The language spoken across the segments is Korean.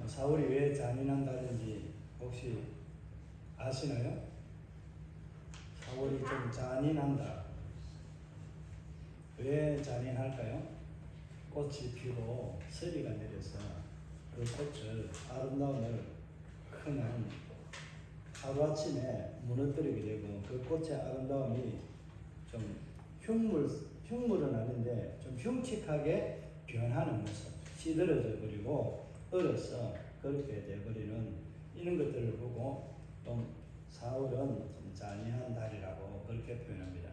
사울이 왜 잔인한다는지 혹시 아시나요? 사울이 좀 잔인한다. 왜 잔인할까요? 꽃이 피고 서리가 내려서 그 꽃을 아름다움을 그냥 하루아침에 무너뜨리게 되고 그 꽃의 아름다움이 좀 흉물은 아닌데 좀 흉측하게 변하는 모습, 시들어져 버리고 얼어서 그렇게 되어버리는 이런 것들을 보고 좀 사울은 좀 잔인한 달이라고 그렇게 표현합니다.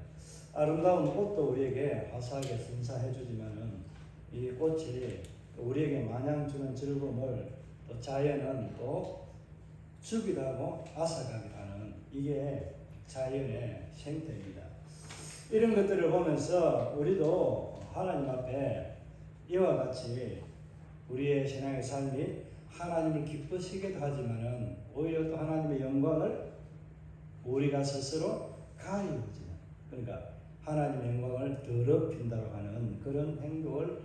아름다운 꽃도 우리에게 화사하게 선사해 주지만은 이 꽃이 우리에게 마냥 주는 즐거움을 또 자연은 또 주기도 하고 앗아가기도 하는 이게 자연의 생태입니다. 이런 것들을 보면서 우리도 하나님 앞에 이와 같이 우리의 신앙의 삶이 하나님을 기쁘시게도 하지만은 오히려 또 하나님의 영광을 우리가 스스로 가리우지는, 그러니까 하나님의 영광을 더럽힌다고 하는 그런 행동을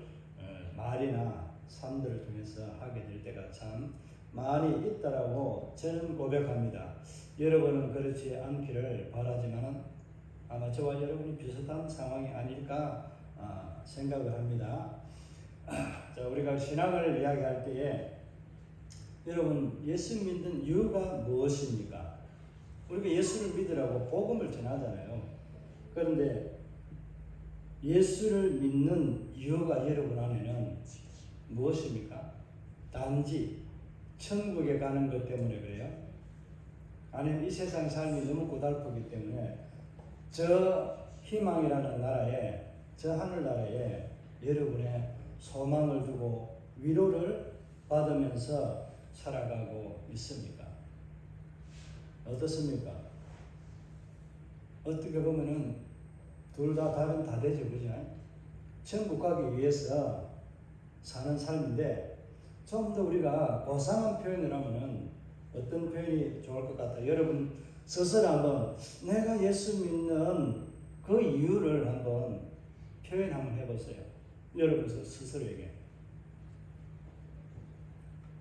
말이나 삶들을 통해서 하게 될 때가 참 많이 있다라고 저는 고백합니다. 여러분은 그렇지 않기를 바라지만은 아마 저와 여러분이 비슷한 상황이 아닐까 생각을 합니다. 자, 우리가 신앙을 이야기할 때에 여러분 예수 믿는 이유가 무엇입니까? 우리가 예수를 믿으라고 복음을 전하잖아요. 그런데 예수를 믿는 이유가 여러분 안에는 무엇입니까? 단지 천국에 가는 것 때문에 그래요? 아니면 이 세상 삶이 너무 고달프기 때문에 저 희망이라는 나라에, 저 하늘나라에 여러분의 소망을 두고 위로를 받으면서 살아가고 있습니까? 어떻습니까? 어떻게 보면은 둘 다 답은 다 되죠, 그죠? 천국 가기 위해서 사는 삶인데 좀 더 우리가 고상한 표현을 하면은 어떤 표현이 좋을 것 같아요? 여러분 스스로 한번 내가 예수 믿는 그 이유를 한번 표현 한번 해보세요. 여러분 스스로에게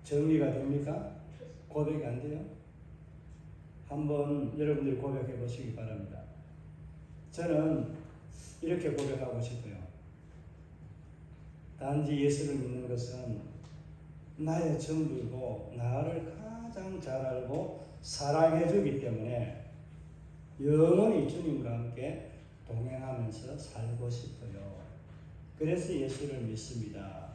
정리가 됩니까? 고백이 안 돼요? 한번 여러분들이 고백해 보시기 바랍니다. 저는 이렇게 고백하고 싶어요. 단지 예수를 믿는 것은 나의 전부이고 나를 가장 잘 알고 사랑해 주기 때문에 영원히 주님과 함께 동행하면서 살고 싶어요. 그래서 예수를 믿습니다.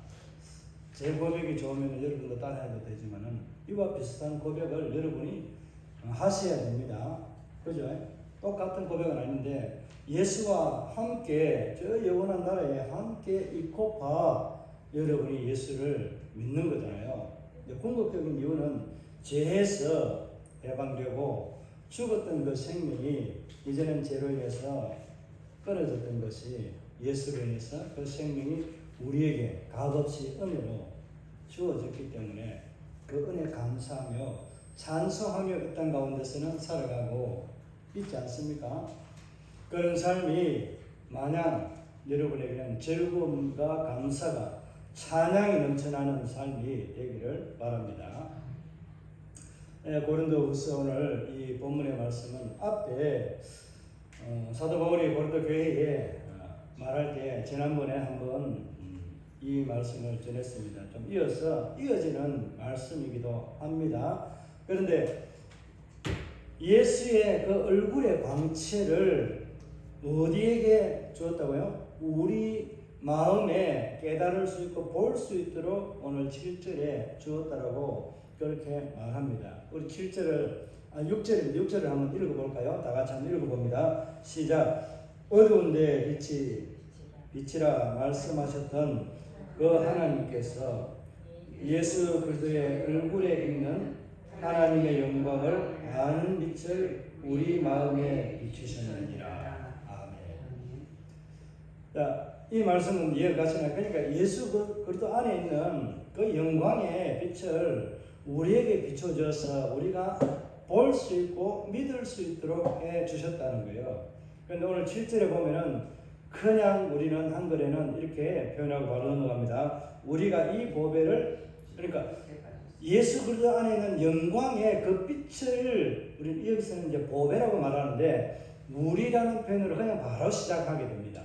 제 고백이 좋으면 여러분도 따라해도 되지만은 이와 비슷한 고백을 여러분이 하셔야 됩니다. 그죠? 똑같은 고백은 아닌데 예수와 함께 저 영원한 나라에 함께 있고파 여러분이 예수를 믿는 거잖아요. 궁극적인 이유는 죄에서 해방되고 죽었던 그 생명이 이제는 죄로 인해서 끊어졌던 것이 예수로 인해서 그 생명이 우리에게 값없이 은혜로 주어졌기 때문에 그 은혜 감사하며 찬송하며 이 땅 가운데서는 살아가고 있지 않습니까? 그런 삶이 마냥 여러분에게는 즐거움과 감사가 찬양이 넘쳐나는 삶이 되기를 바랍니다. 고린도후서 오늘 이 본문의 말씀은 앞에 사도 바울이 고린도 교회에 말할 때 지난번에 한번 이 말씀을 전했습니다. 좀 이어지는 말씀이기도 합니다. 그런데 예수의 그 얼굴의 광채를 어디에게 주었다고요? 우리 마음에 깨달을 수 있고 볼 수 있도록 오늘 7절에 주었다라고 그렇게 말합니다. 우리 6절을 한번 읽어볼까요? 다 같이 한번 읽어봅니다. 시작. 어두운데 빛이라 말씀하셨던 그 하나님께서 예수 그리스도의 얼굴에 있는 하나님의 영광을 아는 빛을 우리 마음에 비추셨느니라. 아멘. 자, 이 말씀은 이해가 가시나요? 그러니까 예수 그리스도 안에 있는 그 영광의 빛을 우리에게 비춰줘서 우리가 볼 수 있고 믿을 수 있도록 해 주셨다는 거예요. 그런데 오늘 7절에 보면은 그냥 우리는 한글에는 이렇게 표현하고 바로 넘어갑니다. 우리가 이 보배를, 그러니까 예수 그리스도 안에 있는 영광의 그 빛을 우리는 여기서는 이제 보배라고 말하는데 물이라는 표현으로 그냥 바로 시작하게 됩니다.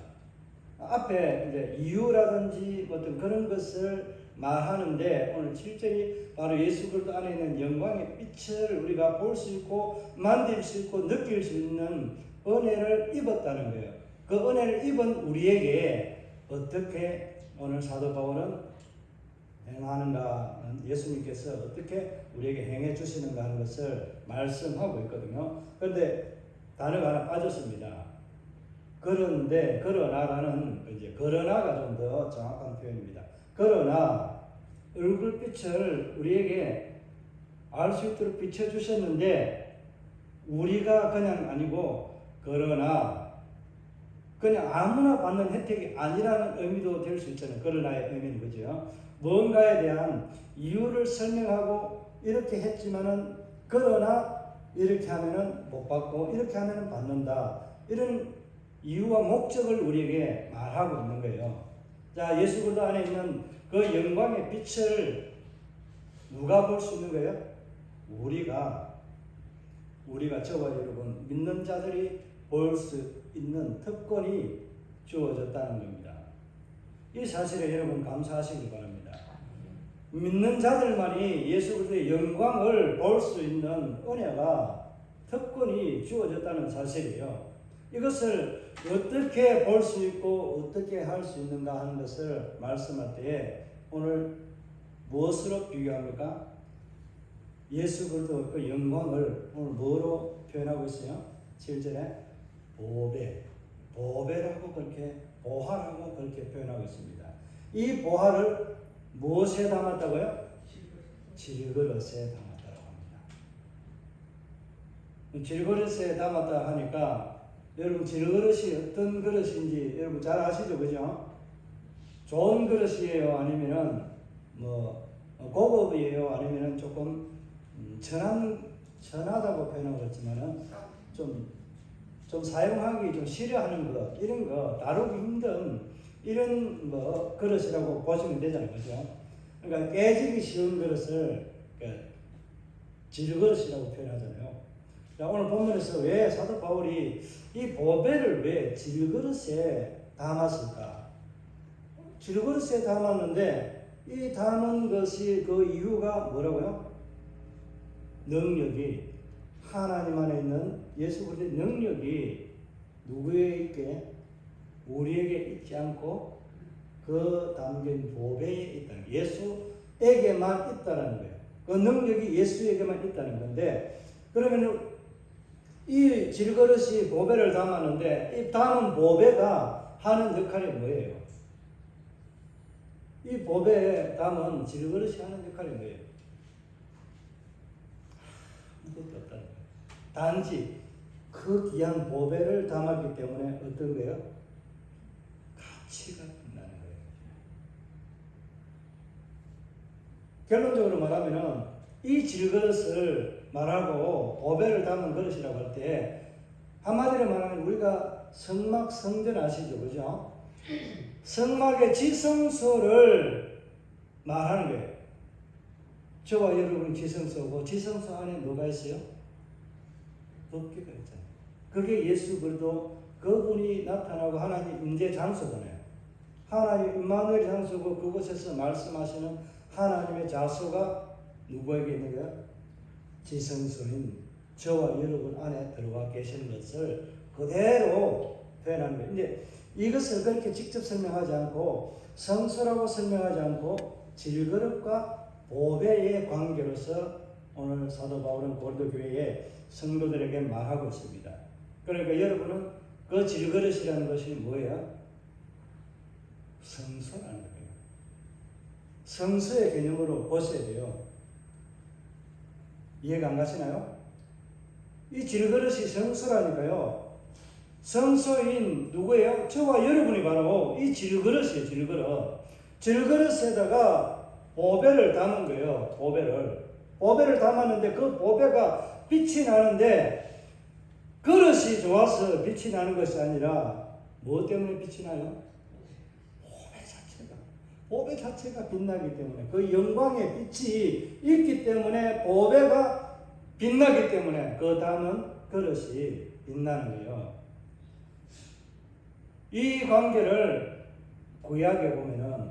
앞에 이제 이유라든지 어떤 그런 것을 말하는데 오늘 7절이 바로 예수 그리스도 안에 있는 영광의 빛을 우리가 볼 수 있고 만질 수 있고 느낄 수 있는 은혜를 입었다는 거예요. 그 은혜를 입은 우리에게 어떻게 오늘 사도 바울은 행하는가, 예수님께서 어떻게 우리에게 행해 주시는가 하는 것을 말씀하고 있거든요. 그런데 단어가 하나 빠졌습니다. 그런데, 그러나라는, 이제, 그러나가 좀 더 정확한 표현입니다. 그러나, 얼굴빛을 우리에게 알 수 있도록 비춰주셨는데, 우리가 그냥 아니고, 그러나, 그냥 아무나 받는 혜택이 아니라는 의미도 될 수 있잖아요. 그러나의 의미는 그죠? 뭔가에 대한 이유를 설명하고, 이렇게 했지만은, 그러나, 이렇게 하면은 못 받고, 이렇게 하면은 받는다. 이런 이유와 목적을 우리에게 말하고 있는 거예요. 자, 예수 그리스도 안에 있는 그 영광의 빛을 누가 볼 수 있는 거예요? 우리가 저와 여러분 믿는 자들이 볼 수 있는 특권이 주어졌다는 겁니다. 이 사실에 여러분 감사하시기 바랍니다. 믿는 자들만이 예수 그리스도의 영광을 볼 수 있는 은혜가 특권이 주어졌다는 사실이에요. 이것을 어떻게 볼 수 있고 어떻게 할 수 있는가 하는 것을 말씀할 때에 오늘 무엇으로 비교합니까? 예수 그리스도 그 영광을 오늘 뭐로 표현하고 있어요? 7절에 보배라고 그렇게 보화라고 그렇게 표현하고 있습니다. 이 보화를 무엇에 담았다고요? 질그릇에 담았다고 합니다. 질그릇에 담았다 하니까 여러분 질그릇이 어떤 그릇인지 여러분 잘 아시죠? 그죠? 좋은 그릇이에요? 아니면은 뭐 고급이에요? 아니면은 조금 천하다고 표현하고 있지만은 좀 사용하기 좀 싫어하는 것, 이런 거 다루기 힘든 이런 뭐 그릇이라고 보시면 되잖아요. 그죠? 그러니까 깨지기 쉬운 그릇을 질그릇이라고 표현하잖아요. 자, 오늘 본문에서 왜 사도 바울이 이 보배를 왜 질그릇에 담았을까? 질그릇에 담았는데 이 담은 것이 그 이유가 뭐라고요? 능력이 하나님 안에 있는 예수 그리스도의 능력이 누구에게 있게? 우리에게 있지 않고 그 담긴 보배에 있다는 거예요. 예수에게만 있다는 거예요. 그 능력이 예수에게만 있다는 건데 그러면 이 질그릇이 보배를 담았는데 이 담은 보배가 하는 역할이 뭐예요? 이 보배에 담은 질그릇이 하는 역할이 뭐예요? 아무것도 없다는 거예요. 단지 그 귀한 보배를 담았기 때문에 어떤 거예요? 가치가 있다는 거예요. 결론적으로 말하면은 이 질그릇을 말하고 보배를 담은 그릇이라고 할 때 한마디로 말하면 우리가 성막 성전 아시죠? 그죠? 성막의 지성소를 말하는 거예요. 저와 여러분 지성소고 지성소 안에 뭐가 있어요? 법궤가 있잖아요. 그게 예수 그리스도 그분이 나타나고 하나님 임재 장소잖아요. 하나님 임마누엘 장소고 그곳에서 말씀하시는 하나님의 자소가 누구에게 있는 거예요? 지성소인 저와 여러분 안에 들어와 계시는 것을 그대로 표현하는 거예요. 근데 이것을 그렇게 직접 설명하지 않고 성소라고 설명하지 않고 질그릇과 보배의 관계로서 오늘 사도 바울은 고린도 교회의 성도들에게 말하고 있습니다. 그러니까 여러분은 그 질그릇이라는 것이 뭐예요? 성소라는 거예요. 성소의 개념으로 보셔야 돼요. 이해가 안 가시나요? 이 질그릇이 성소라니까요. 성소인 누구예요? 저와 여러분이 바로 이 질그릇이에요. 질그릇. 질그릇에다가 보배를 담은 거예요. 보배를 담았는데 그 보배가 빛이 나는데 그릇이 좋아서 빛이 나는 것이 아니라 뭐 때문에 빛이 나요? 보배 자체가. 보배 자체가 빛나기 때문에 그 영광의 빛이 있기 때문에 보배가 빛나기 때문에 그 담은 그릇이 빛나는 거예요. 이 관계를 구약에 보면은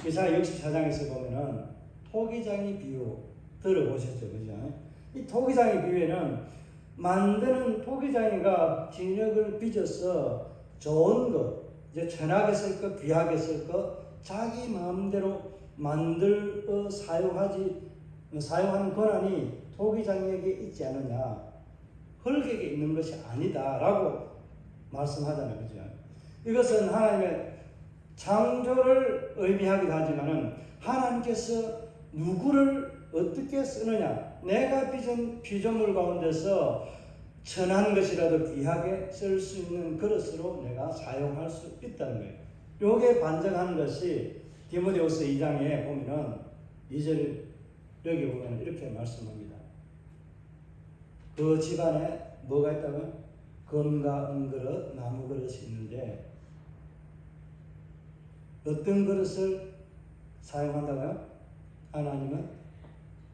이사야 64장에서 보면은 토기장의 비유 들어보셨죠, 그죠? 이 토기장의 비유에는 만드는 토기장이가 진흙을 빚어서 좋은 것, 이제 천하게 쓸 것, 귀하게 쓸 것, 자기 마음대로 만들어 사용하는 권한이 토기장에게 있지 않느냐, 흙에게 있는 것이 아니다라고 말씀하잖아요, 그죠? 이것은 하나님의 창조를 의미하기도 하지만은 하나님께서 누구를 어떻게 쓰느냐, 내가 빚은 피조물 가운데서 천한 것이라도 귀하게 쓸 수 있는 그릇으로 내가 사용할 수 있다는 거예요. 요게 반증하는 것이 디모데후서 2장에 보면은 2절 여기 보면 이렇게 말씀합니다. 그 집안에 뭐가 있다고요? 금과 은그릇, 나무 그릇이 있는데 어떤 그릇을 사용한다고요? 하나님은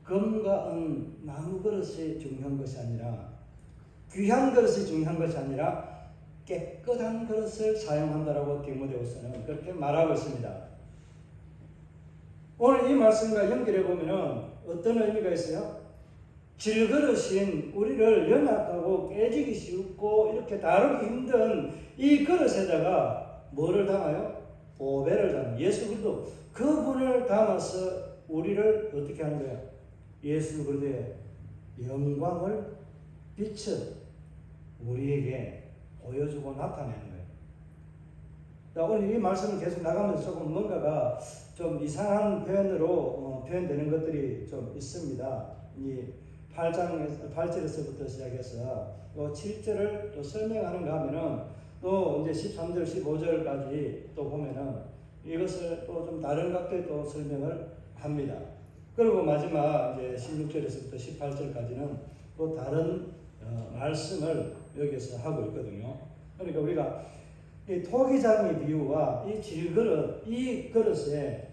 금과 은, 나무 그릇이 중요한 것이 아니라, 귀한 그릇이 중요한 것이 아니라 깨끗한 그릇을 사용한다라고 디모데후서는 그렇게 말하고 있습니다. 오늘 이 말씀과 연결해 보면은 어떤 의미가 있어요? 질그릇인 우리를 연약하고 깨지기 쉽고 이렇게 다루기 힘든 이 그릇에다가 뭐를 담아요? 보배를 담아요. 예수 그리스도 그분을 담아서 우리를 어떻게 하는 거예요? 예수 그리스도의 영광을 비춰 우리에게 보여주고 나타내는 거예요. 자, 오늘 이 말씀을 계속 나가면서 조금 뭔가가 좀 이상한 표현으로 표현되는 것들이 좀 있습니다. 이 8절에서부터 시작해서 또 7절을 또 설명하는가 하면은 또 이제 13절, 15절까지 또 보면은 이것을 또 좀 다른 각도의 또 설명을 합니다. 그리고 마지막 이제 16절에서부터 18절까지는 또 다른 말씀을 여기서 하고 있거든요. 그러니까 우리가 이 토기장의 비유와 이 질그릇, 이 그릇에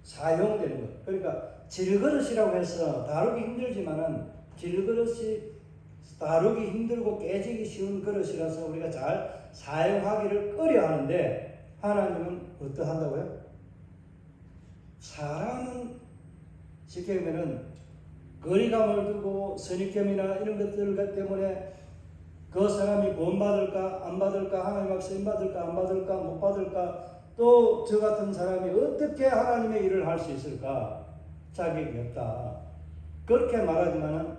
사용되는 것. 그러니까 질그릇이라고 해서 다루기 힘들지만은 질그릇이 다루기 힘들고 깨지기 쉬운 그릇이라서 우리가 잘 사용하기를 꺼려 하는데 하나님은 어떠한다고요? 사람은 쉽게 보면은 거리감을 두고 선입견이나 이런 것들 때문에 그 사람이 구원 받을까 안 받을까, 하나님 앞에 쓰임 받을까 안 받을까, 못 받을까, 또 저 같은 사람이 어떻게 하나님의 일을 할 수 있을까, 자격이 없다 그렇게 말하지만은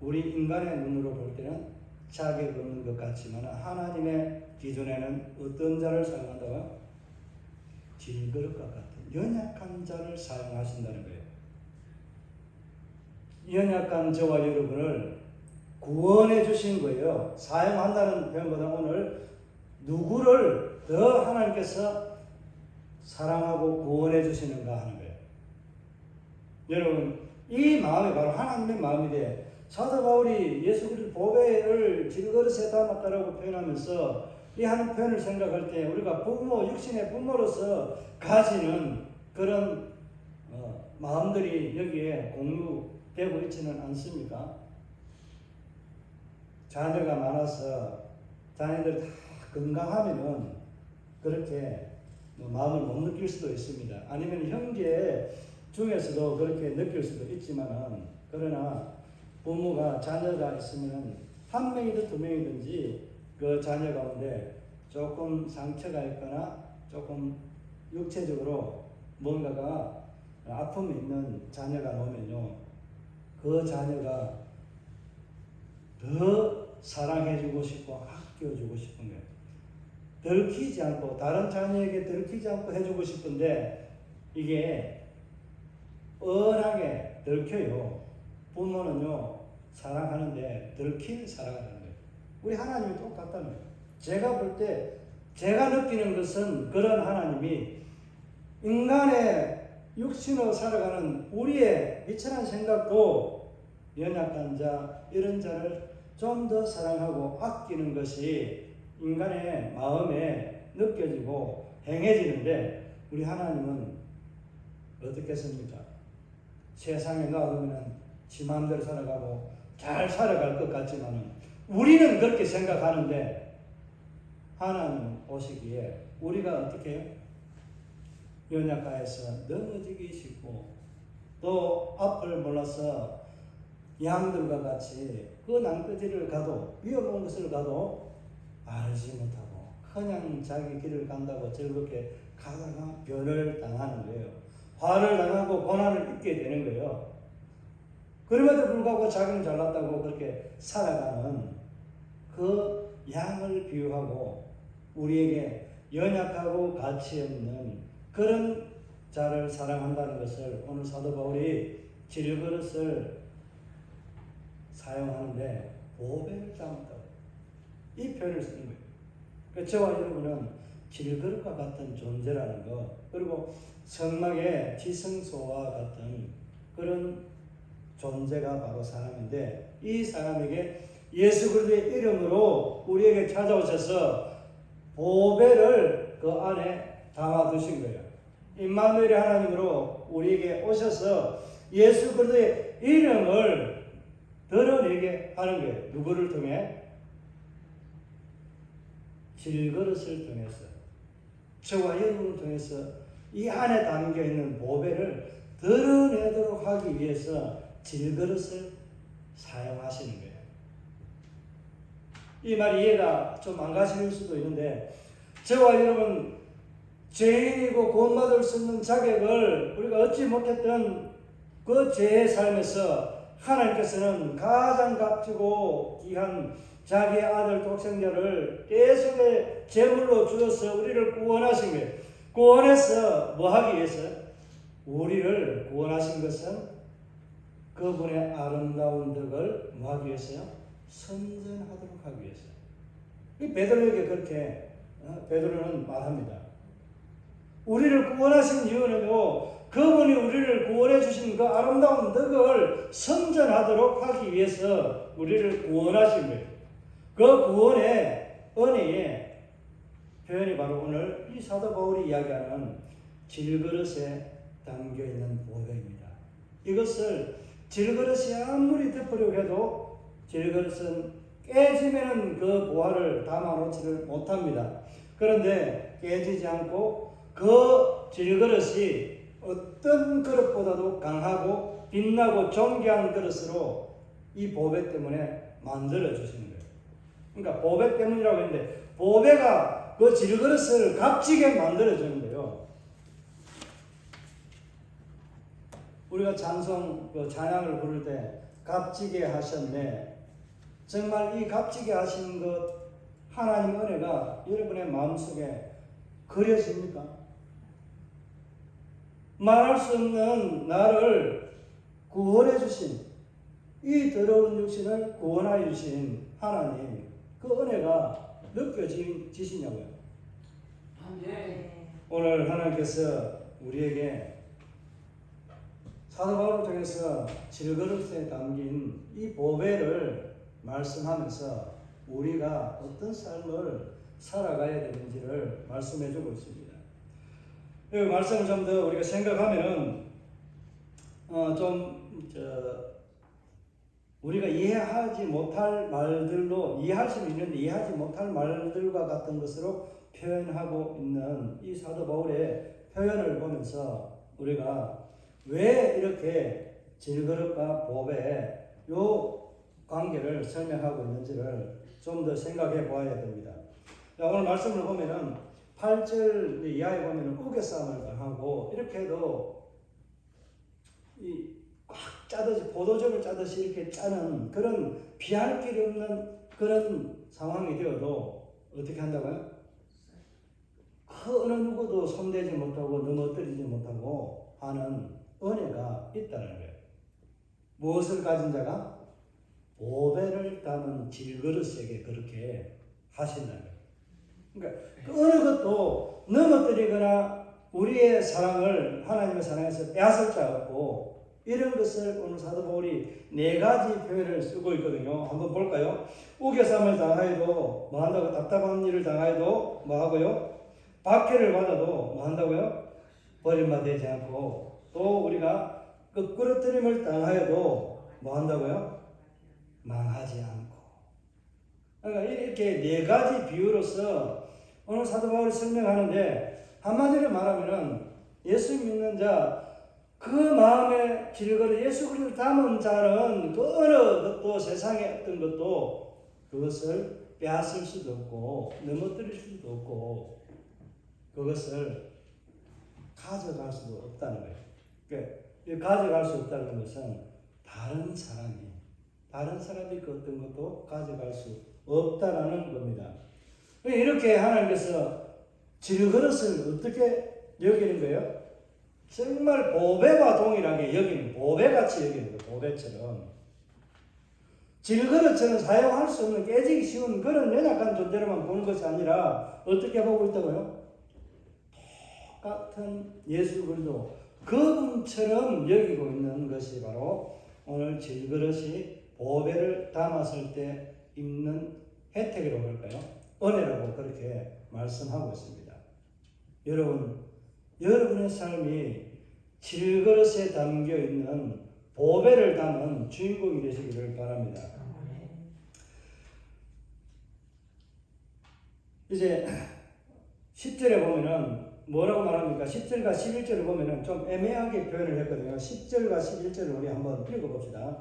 우리 인간의 눈으로 볼 때는 자격 없는 것 같지만 하나님의 기준에는 어떤 자를 사용한다고요? 질그릇과 같은 연약한 자를 사용하신다는 거예요. 연약한 저와 여러분을 구원해 주신 거예요. 사용한다는 표현보다 오늘 누구를 더 하나님께서 사랑하고 구원해 주시는가 하는 거예요. 여러분, 이 마음이 바로 하나님의 마음인데, 사도 바울이 예수 그리스도 보배를 질그릇에 담았다라고 표현하면서 이 한 표현을 생각할 때 우리가 부모, 육신의 부모로서 가지는 그런 마음들이 여기에 공유되고 있지는 않습니까? 자녀가 많아서 자녀들 다 건강하면은 그렇게 마음을 못 느낄 수도 있습니다. 아니면 형제 중에서도 그렇게 느낄 수도 있지만은, 그러나 부모가 자녀가 있으면 한 명이든 두 명이든지 그 자녀 가운데 조금 상처가 있거나 조금 육체적으로 뭔가가 아픔이 있는 자녀가 나오면요, 그 자녀가 더 사랑해주고 싶고 아껴주고 싶은 거예요. 들키지 않고, 다른 자녀에게 들키지 않고 해주고 싶은데 이게 뻔하게 들켜요. 부모는요, 사랑하는데 들킬 사랑하는 거예요. 우리 하나님이 똑같다는 거예요. 제가 볼 때, 제가 느끼는 것은 그런 하나님이 인간의 육신으로 살아가는 우리의 미천한 생각도 연약한 자, 이런 자를 좀 더 사랑하고 아끼는 것이 인간의 마음에 느껴지고 행해지는데, 우리 하나님은 어떻겠습니까? 세상에 놔두면 지 마음대로 살아가고 잘 살아갈 것 같지만 우리는 그렇게 생각하는데 하나님 오시기에 우리가 어떻게 해요? 연약하여서 넘어지기 쉽고 또 앞을 몰라서 양들과 같이 그 낭떠지를 가도 위험한 것을 가도 알지 못하고 그냥 자기 길을 간다고 즐겁게 가다가 변을 당하는 거예요. 화를 당하고 고난을 입게 되는 거예요. 그럼에도 불구하고 자기는 잘났다고 그렇게 살아가는 그 양을 비유하고 우리에게 연약하고 가치 없는 그런 자를 사랑한다는 것을 오늘 사도 바울이 질그릇을 사용하는데 보배를 담았다고 이 표현을 쓰는 거예요. 그러니까 저와 여러분은 질그릇과 같은 존재라는 것, 그리고 성막의 지성소와 같은 그런 존재가 바로 사람인데 이 사람에게 예수 그리스도의 이름으로 우리에게 찾아오셔서 보배를 그 안에 담아두신 거예요. 임마누엘의 하나님으로 우리에게 오셔서 예수 그리스도의 이름을 드러내게 하는 거예요. 누구를 통해? 질그릇을 통해서, 저와 여러분을 통해서 이 안에 담겨있는 보배를 드러내도록 하기 위해서 질그릇을 사용하시는 거예요. 이 말이 이해가 좀 안 가실 수도 있는데 저와 여러분 죄인이고 구원받을 수 있는 자격을 우리가 얻지 못했던 그 죄의 삶에서 하나님께서는 가장 값지고 귀한 자기의 아들 독생자를 계속의 제물로 주어서 우리를 구원하신 거예요. 구원해서 뭐 하기 위해서? 우리를 구원하신 것은 그분의 아름다운 덕을 뭐 하기 위해서요? 선전하도록 하기 위해서. 베드로에게 그렇게 베드로는 말합니다. 우리를 구원하신 이유는요, 그분이 우리를 구원해 주신 그 아름다운 덕을 선전하도록 하기 위해서 우리를 구원하신 거예요. 그 구원의 은혜의 표현이 바로 오늘 이 사도 바울이 이야기하는 질그릇에 담겨있는 보배입니다. 이것을 질그릇이 아무리 덮으려고 해도 질그릇은 깨지면 그 보화를 담아놓지를 못합니다. 그런데 깨지지 않고 그 질그릇이 어떤 그릇보다도 강하고 빛나고 존귀한 그릇으로 이 보배 때문에 만들어 주시는 거예요. 그러니까 보배 때문이라고 했는데 보배가 그 질그릇을 값지게 만들어 주는 거예요. 우리가 찬송 찬양을 부를 때 값지게 하셨네. 정말 이 값지게 하신 것 하나님 은혜가 여러분의 마음속에 그려집니까? 말할 수 없는 나를 구원해 주신 이 더러운 육신을 구원하여 주신 하나님 그 은혜가 느껴지시냐고요? 오늘 하나님께서 우리에게 사도 바울을 통해서 질그릇에 담긴 이 보배를 말씀하면서 우리가 어떤 삶을 살아가야 되는지를 말씀해 주고 있습니다. 이 말씀을 좀 더 우리가 생각하면은 우리가 이해하지 못할 말들로 이해할 수는 있는데 이해하지 못할 말들과 같은 것으로 표현하고 있는 이 사도 바울의 표현을 보면서 우리가 왜 이렇게 질그릇과 보배의 요 관계를 설명하고 있는지를 좀 더 생각해 보아야 됩니다. 오늘 말씀을 보면은 8절 이하에 보면은 우겨쌈을 당하고 이렇게 해도 꽉 짜듯이 포도즙을 짜듯이 이렇게 짜는 그런 피할 길이 없는 그런 상황이 되어도 어떻게 한다고요? 그 어느 누구도 손대지 못하고 넘어뜨리지 못하고 하는 은혜가 있다는 거예요. 무엇을 가진 자가? 보배를 담은 질그릇에게 그렇게 하신다는 거예요. 그러니까 그 어느 것도 넘어뜨리거나 우리의 사랑을 하나님의 사랑에서 빼앗을 자 없고 이런 것을 오늘 사도 바울이 4가지 표현을 쓰고 있거든요. 한번 볼까요? 우겨쌈을 당하여도 뭐 한다고? 답답한 일을 당하여도 뭐 하고요? 박해를 받아도 뭐 한다고요? 버림받지 않고 또 우리가 끄끄러뜨림을 당하여도 뭐 한다고요? 망하지 않고. 그러니까 이렇게 네 가지 비유로서 오늘 사도 바울이 설명하는데 한마디로 말하면은 예수 믿는 자 그 마음에 질거려 예수 그리스도를 담은 자는 그 어느 것도 세상의 어떤 것도 그것을 빼앗을 수도 없고 넘어뜨릴 수도 없고 그것을 가져갈 수도 없다는 거예요. 그러니까 가져갈 수 없다는 것은 다른 사람이 그 어떤 것도 가져갈 수 없다라는 겁니다. 이렇게 하나님께서 질그릇을 어떻게 여기는 거예요? 정말 보배와 동일하게 여기는, 보배같이 여기는 거예요. 보배처럼. 질그릇처럼 사용할 수 없는 깨지기 쉬운 그런 연약한 존재로만 보는 것이 아니라 어떻게 보고 있다고요? 똑같은 예수 그리스도 그분처럼 여기고 있는 것이 바로 오늘 질그릇이 보배를 담았을 때 입는 혜택이라고 할까요? 은혜라고 그렇게 말씀하고 있습니다. 여러분의 삶이 질그릇에 담겨 있는 보배를 담은 주인공이 되시기를 바랍니다. 이제 10절에 보면은 뭐라고 말합니까? 10절과 11절을 보면은 좀 애매하게 표현을 했거든요. 10절과 11절을 우리 한번 읽어봅시다.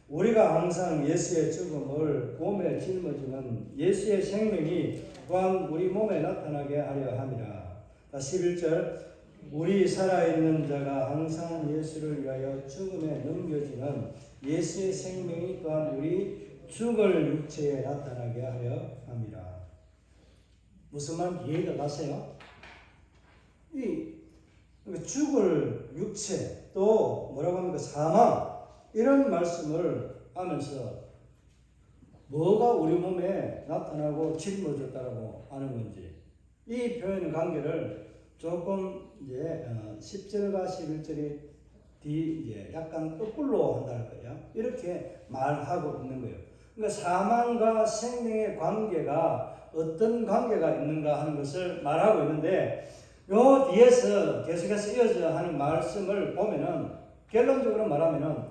우리가 항상 예수의 죽음을 몸에 짊어지는 예수의 생명이 또한 우리 몸에 나타나게 하려 함이라. 11절 우리 살아있는 자가 항상 예수를 위하여 죽음에 넘겨지는 예수의 생명이 또한 우리 죽을 육체에 나타나게 하려 함이라. 무슨 말인지 이해가 가세요? 이 죽을 육체 또 뭐라고 합니까? 사망 이런 말씀을 하면서 뭐가 우리 몸에 나타나고 짊어졌다라고 하는 건지 이 표현의 관계를 조금 이제 10절과 11절이 이제 약간 거꾸로 한다는 거예요. 이렇게 말하고 있는 거예요. 그러니까 사망과 생명의 관계가 어떤 관계가 있는가 하는 것을 말하고 있는데 요 뒤에서 계속해서 이어져 하는 말씀을 보면은 결론적으로 말하면은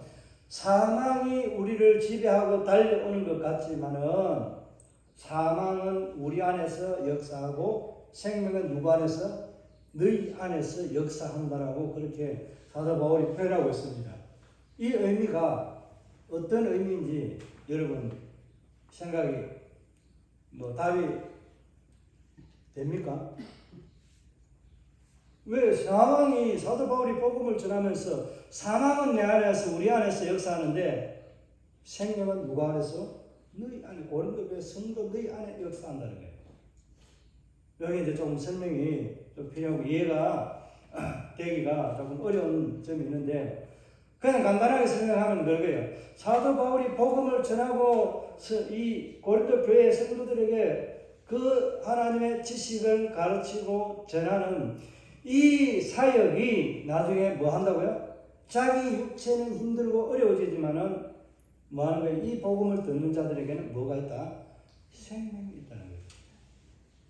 사망이 우리를 지배하고 달려오는 것 같지만은 사망은 우리 안에서 역사하고 생명은 누구 안에서? 너희 안에서 역사한다라고 그렇게 사도 바울이 표현하고 있습니다. 이 의미가 어떤 의미인지 여러분 생각이 답이 됩니까? 왜 사망이 사도 바울이 복음을 전하면서 사망은 내 안에서 우리 안에서 역사하는데 생명은 누구 안에서? 너희 안에 고린도교회 성도 너희 안에 역사한다는 거예요. 여기 이제 좀 설명이 좀 필요하고 이해가 되기가 조금 어려운 점이 있는데 그냥 간단하게 설명하면 그거예요. 사도 바울이 복음을 전하고 이 고린도 교회 성도들에게 그 하나님의 지식을 가르치고 전하는 이 사역이 나중에 뭐 한다고요? 자기 육체는 힘들고 어려워지지만은 뭐 하는 거예요? 이 복음을 듣는 자들에게는 뭐가 있다? 생명이 있다는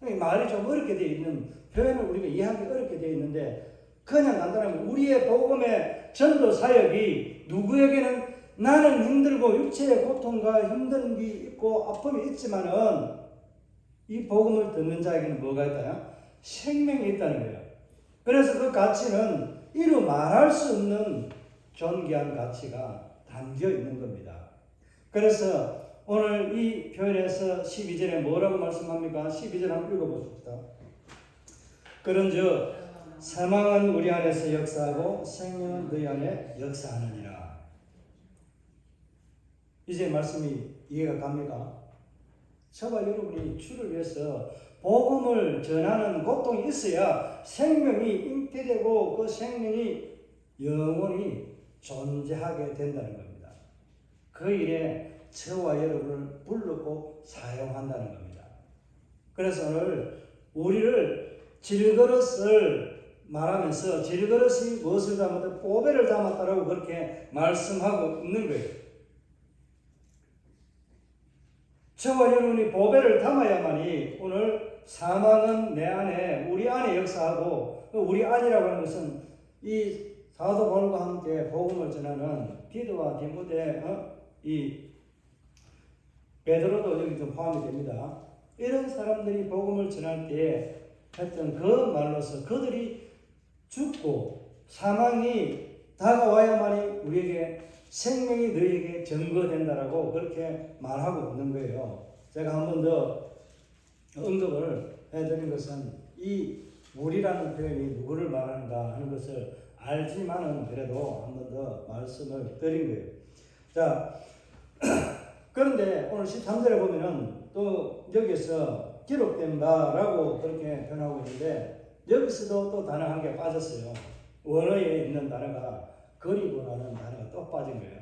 거예요. 말이 좀 어렵게 되어 있는 표현을 우리가 이해하기 어렵게 되어 있는데 그냥 간단하면 우리의 복음의 전도 사역이 누구에게는 나는 힘들고 육체의 고통과 힘든 게 있고 아픔이 있지만은 이 복음을 듣는 자에게는 뭐가 있다요? 생명이 있다는 거예요. 그래서 그 가치는 이루 말할 수 없는 존귀한 가치가 담겨 있는 겁니다. 그래서 오늘 이 표현에서 12절에 뭐라고 말씀합니까? 12절 한번 읽어보십시다. 그런즉 사망은 우리 안에서 역사하고 생명은 너희 안에 역사하느니라. 이제 말씀이 이해가 갑니까? 저와 여러분이 주를 위해서 복음을 전하는 고통이 있어야 생명이 잉태되고 그 생명이 영원히 존재하게 된다는 겁니다. 그 일에 저와 여러분을 불렀고 사용한다는 겁니다. 그래서 오늘 우리를 질그릇을 말하면서 질그릇이 무엇을 담았다? 보배를 담았다라고 그렇게 말씀하고 있는 거예요. 저와 여러분이 보배를 담아야만이 오늘 사망은 내 안에 우리 안에 역사하고 우리 안이라고 하는 것은 이 사도 바울과 함께 복음을 전하는 디도와 디모데, 이 베드로도 여기 좀 포함이 됩니다. 이런 사람들이 복음을 전할 때에 했던 그 말로서 그들이 죽고 사망이 다가와야만이 우리에게 생명이 너희에게 증거된다라고 그렇게 말하고 있는 거예요. 제가 한 번 더 언급을 해드린 것은 이 우리라는 표현이 누구를 말하는가 하는 것을 알지만은 그래도 한 번 더 말씀을 드린 거예요. 자, 그런데 오늘 13절에 보면은 또 여기서 기록된 바라고 그렇게 표현하고 있는데 여기서도 또 단어 한 개 빠졌어요. 원어에 있는 단어가 그리고라는 단어가 또 빠진 거예요.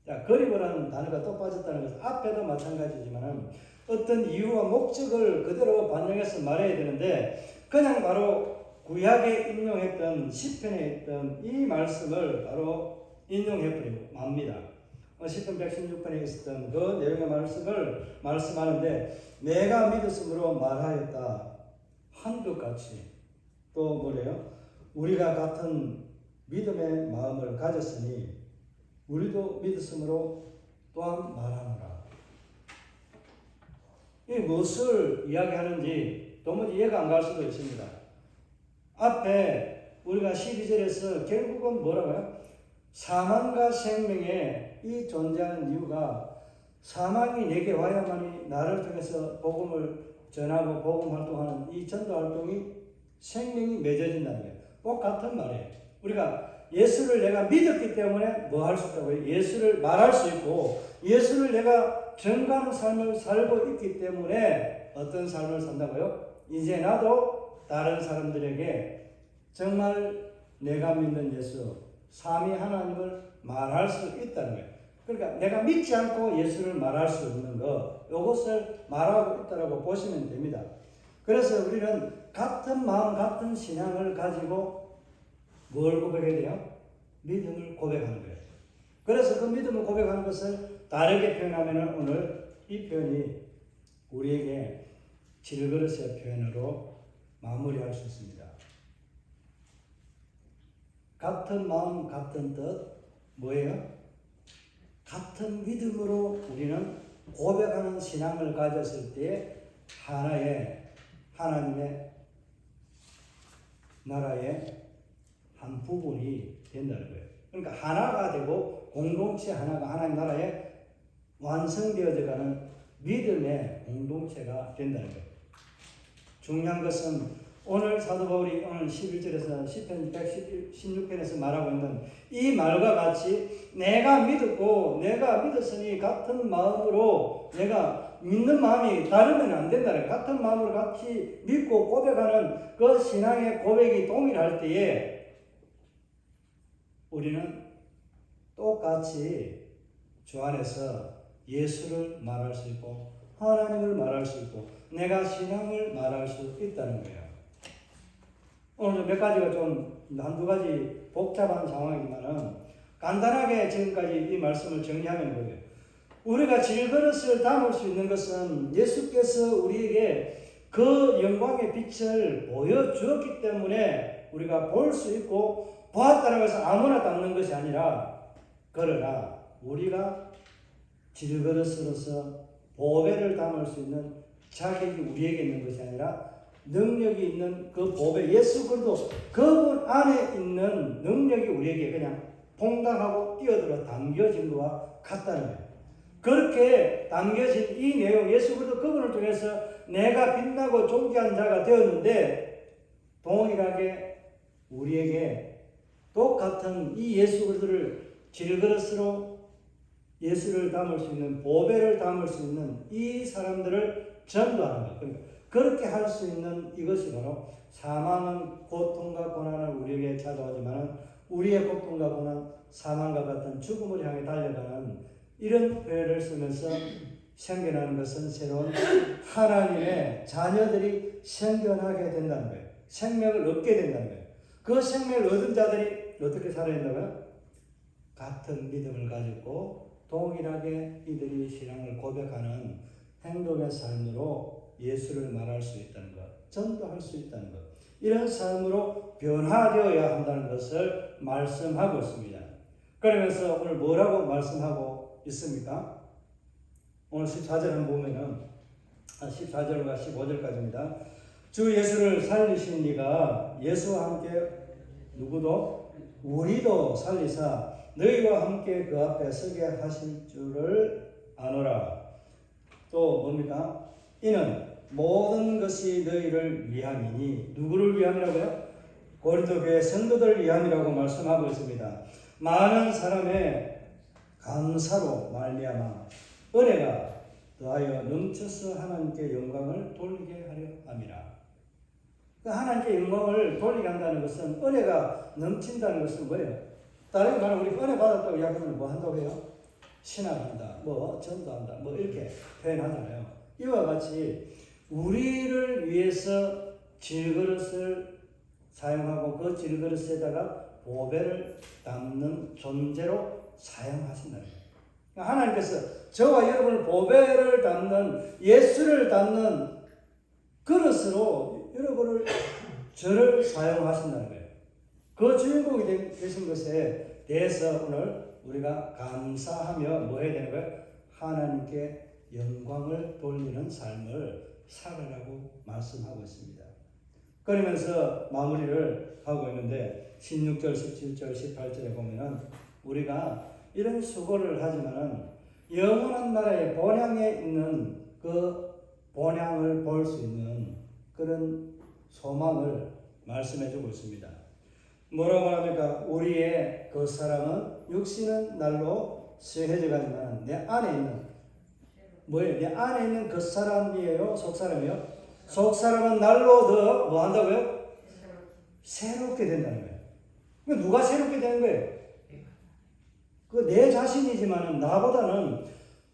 자, 그리고라는 단어가 또 빠졌다는 것은 앞에도 마찬가지지만은 어떤 이유와 목적을 그대로 반영해서 말해야 되는데 그냥 바로 구약에 인용했던 시편에 있던 이 말씀을 바로 인용해버리고 맙니다. 시편 116편에 있었던 그 내용의 말씀을 말씀하는데 내가 믿었으므로 말하였다 한 것 같이 또 뭐래요? 우리가 같은 믿음의 마음을 가졌으니 우리도 믿었으므로 또한 말하노라. 이 무엇을 이야기하는지 도무지 이해가 안 갈 수도 있습니다. 앞에 우리가 12절에서 결국은 뭐라고요? 사망과 생명에 이 존재하는 이유가 사망이 내게 와야만이 나를 통해서 복음을 전하고 복음 활동하는 이 전도 활동이 생명이 맺어진다는 거예요. 꼭 같은 말이에요. 우리가 예수를 내가 믿었기 때문에 뭐 할 수 있다고요? 예수를 말할 수 있고 예수를 내가 전가하는 삶을 살고 있기 때문에 어떤 삶을 산다고요? 이제 나도 다른 사람들에게 정말 내가 믿는 예수 삼위 하나님을 말할 수 있다는 거예요. 그러니까 내가 믿지 않고 예수를 말할 수 없는 것, 이것을 말하고 있다고 보시면 됩니다. 그래서 우리는 같은 마음, 같은 신앙을 가지고 뭘 고백해야 돼요? 믿음을 고백하는 거예요. 그래서 그 믿음을 고백하는 것을 다르게 표현하면 오늘 이 표현이 우리에게 질그릇의 표현으로 마무리할 수 있습니다. 같은 마음, 같은 뜻, 뭐예요? 같은 믿음으로 우리는 고백하는 신앙을 가졌을 때 하나의 하나님의 나라의 한 부분이 된다는 거예요. 그러니까 하나가 되고 공동체 하나가 하나님 나라에 완성되어져 가는 믿음의 공동체가 된다는 거예요. 중요한 것은 오늘 사도 바울이 오늘 11절에서 시편 116편에서 말하고 있는 이 말과 같이 내가 믿었고 내가 믿었으니 같은 마음으로 내가 믿는 마음이 다르면 안 된다는 같은 마음으로 같이 믿고 고백하는 그 신앙의 고백이 동일할 때에 우리는 똑같이 주 안에서 예수를 말할 수 있고 하나님을 말할 수 있고 내가 신앙을 말할 수 있다는 거예요. 오늘 몇 가지가 좀 한두 가지 복잡한 상황이지만은 간단하게 지금까지 이 말씀을 정리하면 뭐예요? 우리가 질그릇을 담을 수 있는 것은 예수께서 우리에게 그 영광의 빛을 보여주었기 때문에 우리가 볼 수 있고 보았다는 것은 아무나 담는 것이 아니라 그러나 우리가 질그릇으로서 보배를 담을 수 있는 자격이 우리에게 있는 것이 아니라 능력이 있는 그 보배 예수 그리스도 그분 안에 있는 능력이 우리에게 그냥 퐁당하고 뛰어들어 담겨진 것과 같다는 거예요. 그렇게 담겨진 이 내용 예수 그리스도 그분을 통해서 내가 빛나고 존귀한 자가 되었는데 동일하게 우리에게 똑같은 이 예수 그리스도를 질그릇으로 예수를 담을 수 있는 보배를 담을 수 있는 이 사람들을 전도하는 것. 그러니까 그렇게 할 수 있는 이것이 바로 사망은 고통과 고난을 우리에게 찾아오지만 우리의 고통과 고난, 사망과 같은 죽음을 향해 달려가는 이런 표현을 쓰면서 생겨나는 것은 새로운 하나님의 자녀들이 생겨나게 된다는 거예요. 생명을 얻게 된다는 거예요. 그 생명을 얻은 자들이 어떻게 살아야 된다고요? 같은 믿음을 가지고 동일하게 이들이 신앙을 고백하는 행동의 삶으로 예수를 말할 수 있다는 것, 전도할 수 있다는 것. 이런 삶으로 변화되어야 한다는 것을 말씀하고 있습니다. 그러면서 오늘 뭐라고 말씀하고 있습니까? 오늘 14절 한번 보면은 14절과 15절까지입니다. 주 예수를 살리신 이가 예수와 함께 누구도 우리도 살리사 너희와 함께 그 앞에 서게 하실 줄을 아노라. 또 뭡니까? 이는 모든 것이 너희를 위함이니 누구를 위함이라고요? 고린도 교회 성도들 위함이라고 말씀하고 있습니다. 많은 사람의 감사로 말미암아 은혜가 더하여 넘쳐서 하나님께 영광을 돌리게 하려 함이라. 하나님께 영광을 돌리게 한다는 것은 은혜가 넘친다는 것은 뭐예요? 다른 말은 우리 은혜 받았다고 이야기하면 뭐 한다고 해요? 신앙한다, 뭐 전도한다, 뭐 이렇게 표현하잖아요. 이와 같이 우리를 위해서 질그릇을 사용하고 그 질그릇에다가 보배를 담는 존재로 사용하신다는 거예요. 하나님께서 저와 여러분을 보배를 담는 예수를 담는 그릇으로 여러분을 저를 사용하신다는 거예요. 그 주인공이 되신 것에 대해서 오늘 우리가 감사하며 뭐 해야 되는 거예요? 하나님께 영광을 돌리는 삶을 살아라고 말씀하고 있습니다. 그러면서 마무리를 하고 있는데 16절, 17절, 18절에 보면은 우리가 이런 수고를 하지만은 영원한 나라의 본향에 있는 그 본향을 볼 수 있는 그런 소망을 말씀해 주고 있습니다. 뭐라고 합니까? 우리의 그 사람은 육신은 날로 쇠해져 가지만 내 안에 있는 뭐예요? 내 안에 있는 그 사람이에요? 속 사람이요? 속 사람은 날로 더 뭐 한다고요? 새롭게 된다는 거예요. 누가 새롭게 되는 거예요? 그 내 자신이지만은 나보다는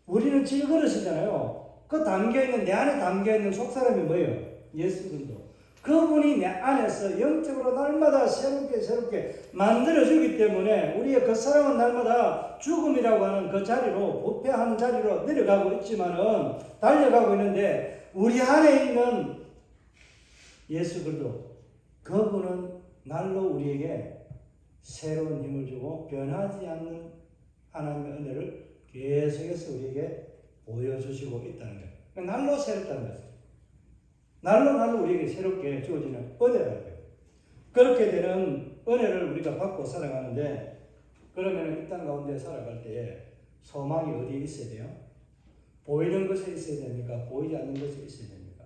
우리는 질그릇이잖아요. 그 담겨있는 내 안에 담겨있는 속 사람이 뭐예요? 예수 그리스도. 그분이 내 안에서 영적으로 날마다 새롭게 만들어주기 때문에 우리의 그 사람은 날마다 죽음이라고 하는 그 자리로 부패하는 자리로 내려가고 있지만은 달려가고 있는데 우리 안에 있는 예수 그리스도 그분은 날로 우리에게 새로운 힘을 주고 변하지 않는 하나님의 은혜를 계속해서 우리에게 보여주시고 있다는 거예요. 그러니까 날로 새롭다는 거죠. 날로 우리에게 새롭게 주어지는 은혜라는 거예요. 그렇게 되는 은혜를 우리가 받고 살아가는데 그러면 이 땅 가운데 살아갈 때에 소망이 어디에 있어야 돼요? 보이는 것에 있어야 됩니까? 보이지 않는 것에 있어야 됩니까?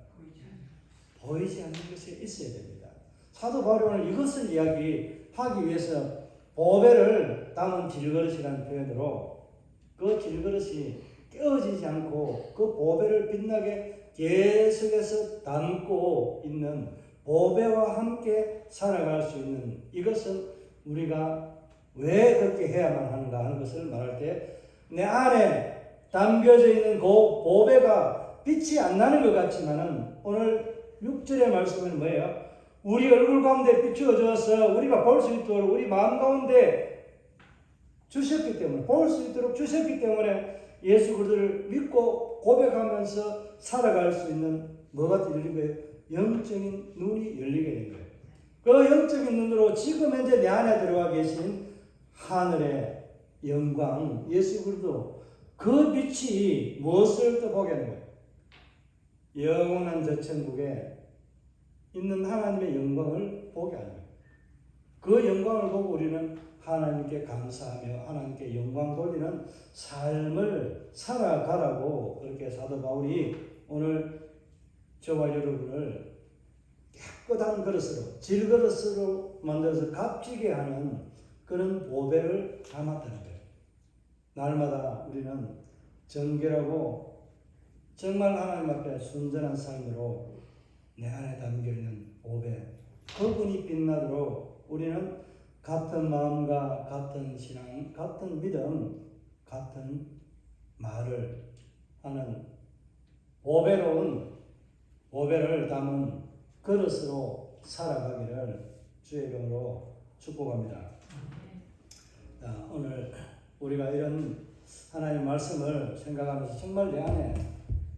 보이지 않는 것에 있어야 됩니다. 사도 바울은 이것을 이야기하기 위해서 보배를 담은 질그릇이라는 표현으로 그 질그릇이 깨어지지 않고 그 보배를 빛나게 계속해서 담고 있는 보배와 함께 살아갈 수 있는 이것은 우리가 왜 그렇게 해야만 하는가 하는 것을 말할 때 내 안에 담겨져 있는 그 보배가 빛이 안 나는 것 같지만은 오늘 6절의 말씀은 뭐예요? 우리 얼굴 가운데 비추어져서 우리가 볼 수 있도록 우리 마음 가운데 주셨기 때문에 볼 수 있도록 주셨기 때문에 예수 그리스도를 믿고 고백하면서 살아갈 수 있는 뭐가 열린 거예요? 영적인 눈이 열리게 된 거예요. 그 영적인 눈으로 지금 현재 내 안에 들어와 계신 하늘의 영광 예수 그리스도 그 빛이 무엇을 또 보게 하는 거예요? 영원한 저 천국에 있는 하나님의 영광을 보게 하는 거예요. 그 영광을 보고 우리는 하나님께 감사하며 하나님께 영광 돌리는 삶을 살아가라고 그렇게 사도 바울이 오늘 저와 여러분을 깨끗한 그릇으로 질그릇으로 만들어서 값지게 하는 그런 보배를 담았다는 거예요. 날마다 우리는 정결하고 정말 하나님 앞에 순전한 삶으로 내 안에 담겨있는 보배 그분이 빛나도록 우리는 같은 마음과 같은 신앙, 같은 믿음, 같은 말을 하는 보배를 담은 그릇으로 살아가기를 주의 이름으로 축복합니다. 오늘 우리가 이런 하나님의 말씀을 생각하면서 정말 내 안에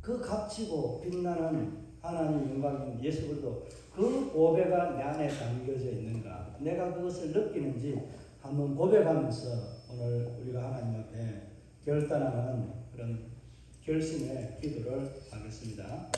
그 값지고 빛나는 하나님 영광인 예수 그리스도 그 고백가 내 안에 담겨져 있는가, 내가 그것을 느끼는지 한번 고백하면서 오늘 우리가 하나님 앞에 결단하는 그런 결심의 기도를 하겠습니다.